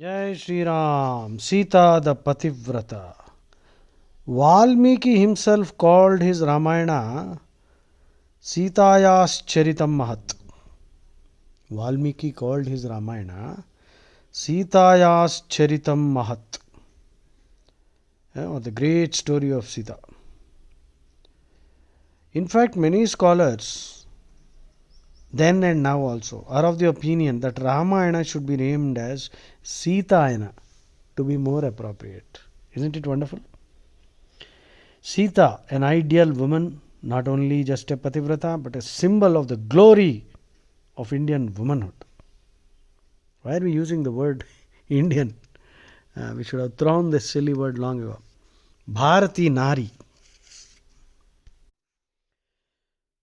Jai Shri Ram, Sita the Pativrata. Valmiki himself called his Ramayana Sitayas Charitam Mahat. Valmiki called his Ramayana Sitayas Charitam Mahat, or the great story of Sita. In fact, many scholars, then and now also, are of the opinion that Ramayana should be named as Sitayana to be more appropriate. Isn't it wonderful? Sita, an ideal woman, not only just a Pativrata, but a symbol of the glory of Indian womanhood. Why are we using the word Indian? We should have thrown this silly word long ago. Bharati Nari.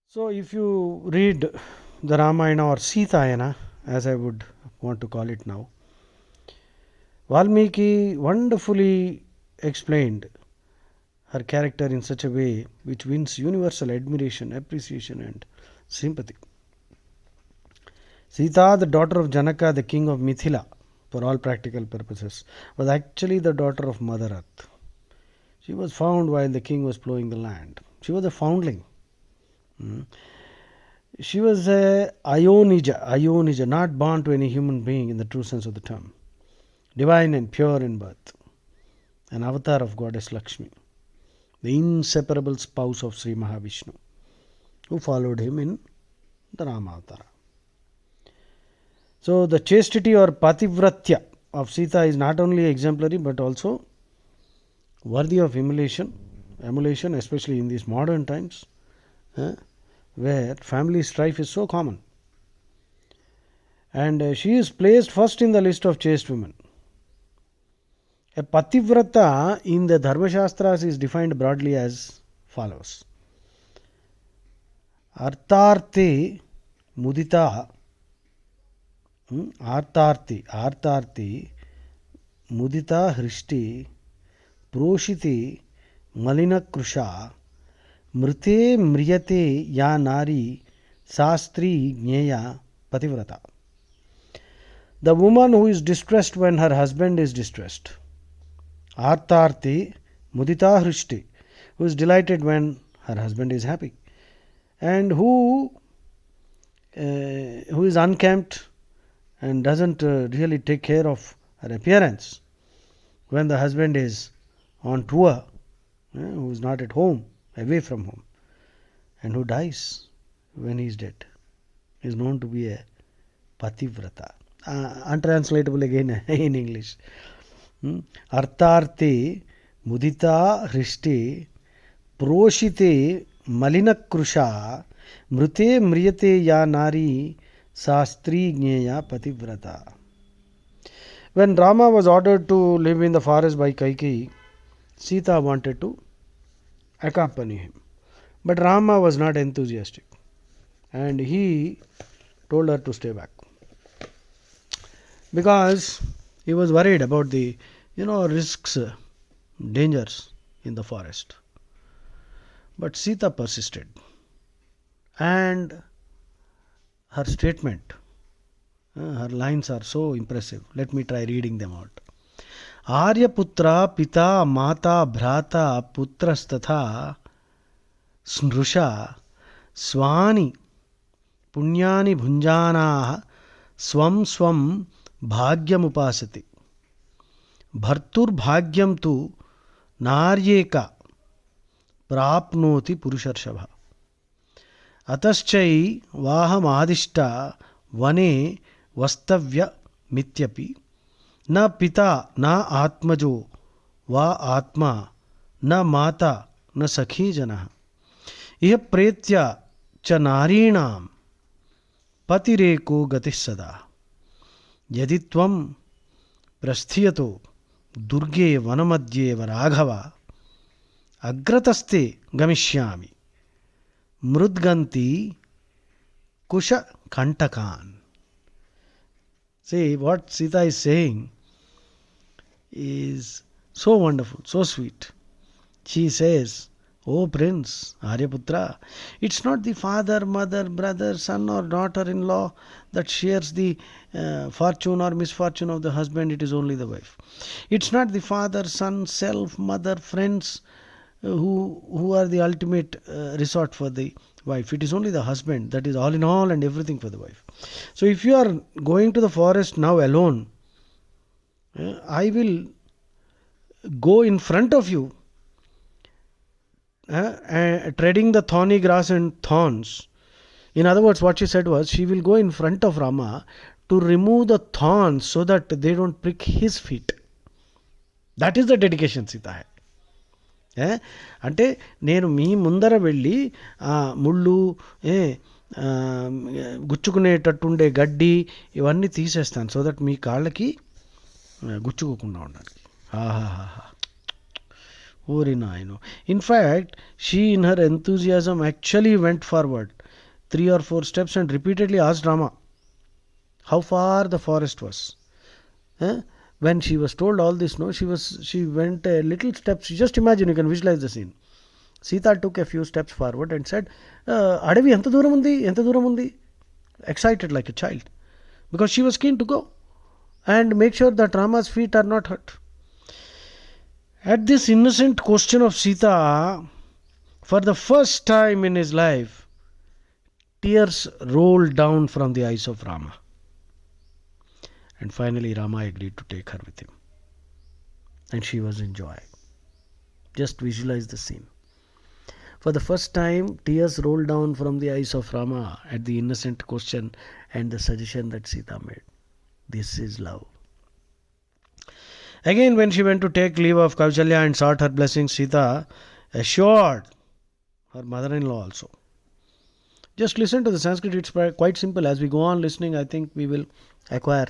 So, if you read the Ramayana or Sitayana, as I would want to call it now, Valmiki wonderfully explained her character in such a way which wins universal admiration, appreciation, and sympathy. Sita, the daughter of Janaka, the king of Mithila, for all practical purposes, was actually the daughter of Mother Earth. She was found while the king was plowing the land. She was a foundling. She was a Ionija, not born to any human being in the true sense of the term. Divine and pure in birth. An avatar of goddess Lakshmi, the inseparable spouse of Sri Mahavishnu, who followed him in the Rama avatar. So the chastity or pativratya of Sita is not only exemplary but also worthy of emulation, especially in these modern times, where family strife is so common. And she is placed first in the list of chaste women. A pativrata in the Dharma Shastras is defined broadly as follows. Artarte mudita आर्तार्ति मुदिता हृष्टि प्रोषिते मलिनकृशा मृते म्रियते या नारी Shastri ज्ञेया pativrata. The woman who is distressed when her husband is distressed. Artarti mudita hृष्टि, who is delighted when her husband is happy. And who is unkempt and doesn't really take care of her appearance when the husband is on tour, who is not at home, away from home, and who dies when he is dead, is known to be a pativrata. Untranslatable again in English. Artarte mudita hृष्टि proshite malinakrusha mrute mriyate ya nari Sastri Gneya Pativrata. When Rama was ordered to live in the forest by Kaikeyi, Sita wanted to accompany him. But Rama was not enthusiastic and he told her to stay back because he was worried about the risks, dangers in the forest. But Sita persisted, and her statement, her lines are so impressive. Let me try reading them out. Aryaputra pita mata bhrata putrastatha snrusha swani punyani bhunjana swam swam bhagyamupasati bhartur bhagyam tu naryeka prapnoti purusharshabha अतश्चै वाहमादिष्टा वने वस्तव्य मित्यपि न पिता न आत्मजो वा आत्मा न माता न सखी जनः इह प्रेत्य च नारीणां पतिरेको गतिः सदा यदि त्वं प्रस्थियतो दुर्गे वनमध्ये राघव अग्रतस्ते गमिष्यामि Mrudganti Kusha Kantakan. See, what Sita is saying is so wonderful, so sweet. She says, Oh Prince, Aryaputra, it's not the father, mother, brother, son or daughter-in-law that shares the fortune or misfortune of the husband, it is only the wife. It's not the father, son, self, mother, friends who are the ultimate resort for the wife. It is only the husband that is all in all and everything for the wife. So if you are going to the forest now alone, I will go in front of you, treading the thorny grass and thorns. In other words, what she said was she will go in front of Rama to remove the thorns so that they don't prick his feet. That is the dedication Sita had. అంటే నేను మీ ముందర వెళ్ళి ముళ్ళు గుచ్చుకునేటట్టుండే గడ్డి ఇవన్నీ తీసేస్తాను so that మీ కాళ్ళకి గుచ్చుకోకుండా ఉండాలి. ఆహాహా, ఓరి నాయనో. In fact, she in her enthusiasm actually went forward 3 or 4 steps and repeatedly asked Rama how far the forest was. When she was told all this, no, she went a little steps. Just imagine, you can visualize the scene. Sita took a few steps forward and said, Adavi enta dooram undi, enta dooram undi, excited like a child, because she was keen to go and make sure that Rama's feet are not hurt. At this innocent question of Sita, for the first time in his life, tears rolled down from the eyes of Rama. And finally Rama agreed to take her with him. And she was in joy. Just visualize the scene. For the first time, tears rolled down from the eyes of Rama at the innocent question and the suggestion that Sita made. This is love. Again, when she went to take leave of Kausalya and sought her blessings, Sita assured her mother-in-law also. Just listen to the Sanskrit, it's quite simple. As we go on listening, I think we will acquire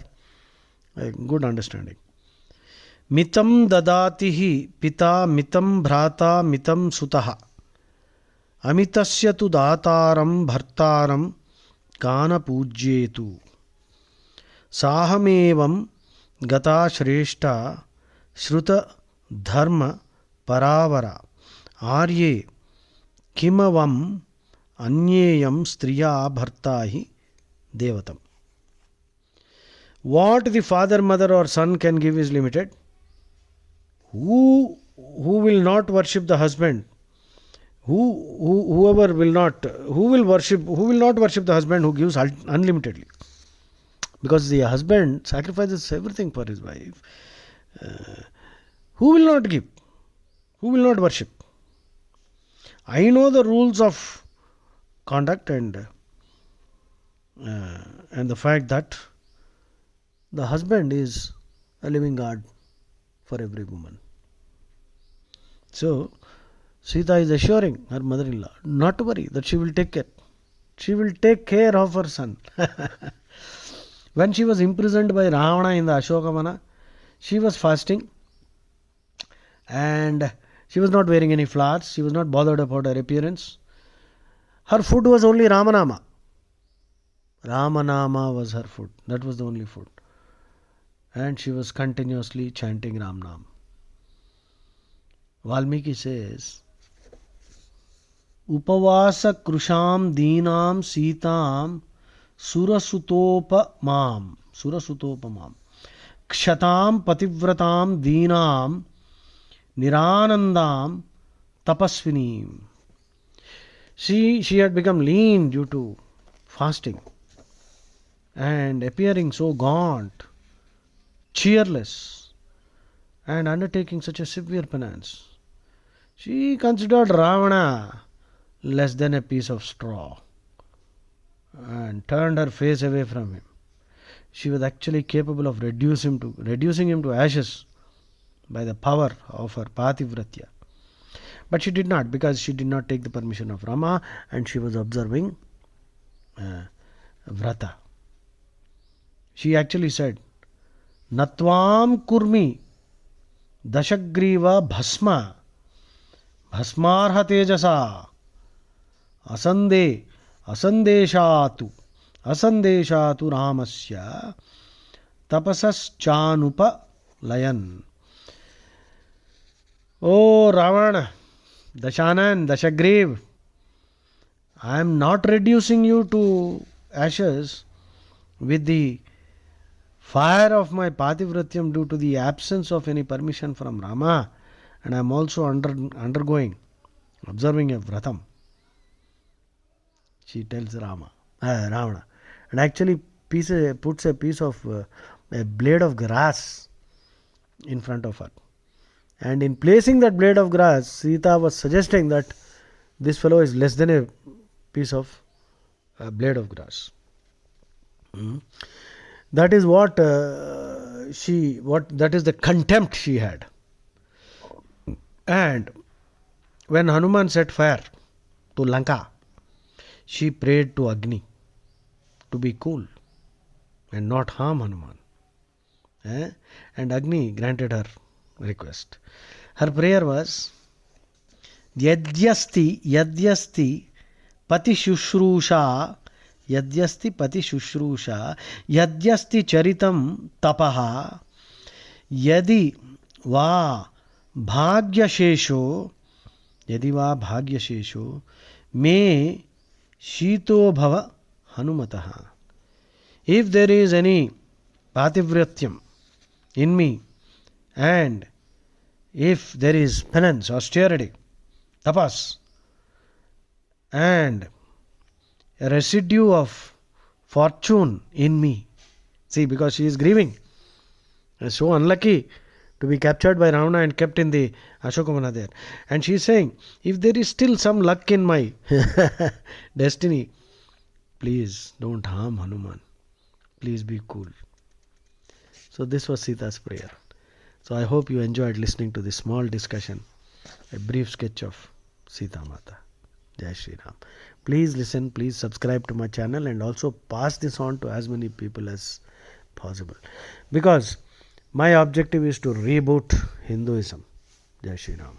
a good understanding. Mitam dadatihi pita mitam bhrata mitam sutaha amitasya tu dataram bhartaram kana pujyetu sahamevam gata shreshta shruta dharma paravara arye kimavam anyeyam striya bhartahi devatam. What the father, mother or son can give is limited. Who will not worship the husband? Who will not worship the husband who gives unlimitedly? Because the husband sacrifices everything for his wife. Who will not give? Who will not worship? I know the rules of conduct and the fact that the husband is a living God for every woman. So Sita is assuring her mother-in-law not to worry, that she will take care. She will take care of her son. When she was imprisoned by Ravana in the Ashokamana, she was fasting and she was not wearing any flowers. She was not bothered about her appearance. Her food was only Ramanama. Ramanama was her food. That was the only food. And she was continuously chanting Ram Nam. Valmiki says, Upavasa krusham deenam sitam surasutopamam kshatam pativratam deenam niranandam tapasvinim. She had become lean due to fasting and appearing so gaunt, cheerless, and undertaking such a severe penance. She considered Ravana less than a piece of straw and turned her face away from him. She was actually capable of reducing him to ashes by the power of her pativratya. But she did not, because she did not take the permission of Rama and she was observing vrata. She actually said, Natvam kurmi dashagriva bhasmarha tejasa asandeshatu ramasya tapasaschanupa layan. Oh Ravana, Dashanan, Dashagriv, I am not reducing you to ashes with the fire of my Pativratyam due to the absence of any permission from Rama, and I am also undergoing, observing a vratam. She tells Ravana. And actually puts a piece of a blade of grass in front of her. And in placing that blade of grass, Sita was suggesting that this fellow is less than a piece of blade of grass. That is what that is the contempt she had. And when Hanuman set fire to Lanka, she prayed to Agni to be cool and not harm Hanuman. And Agni granted her request. Her prayer was Yadyasti Pati Shushrusha Yadyasti Charitam Tapaha Yadi Va Bhagyashesho Me Shito Bhava Hanumataha. If there is any Pativratyam in me, and if there is penance, austerity, tapas, and a residue of fortune in me, see, because she is grieving, so unlucky to be captured by Ravana and kept in the Ashokamana there. And she is saying, if there is still some luck in my destiny, please don't harm Hanuman. Please be cool. So this was Sita's prayer. So I hope you enjoyed listening to this small discussion, a brief sketch of Sita Mata. Jai Shri Ram. Please listen, please subscribe to my channel, and also pass this on to as many people as possible. Because my objective is to reboot Hinduism. Jai Shri Ram.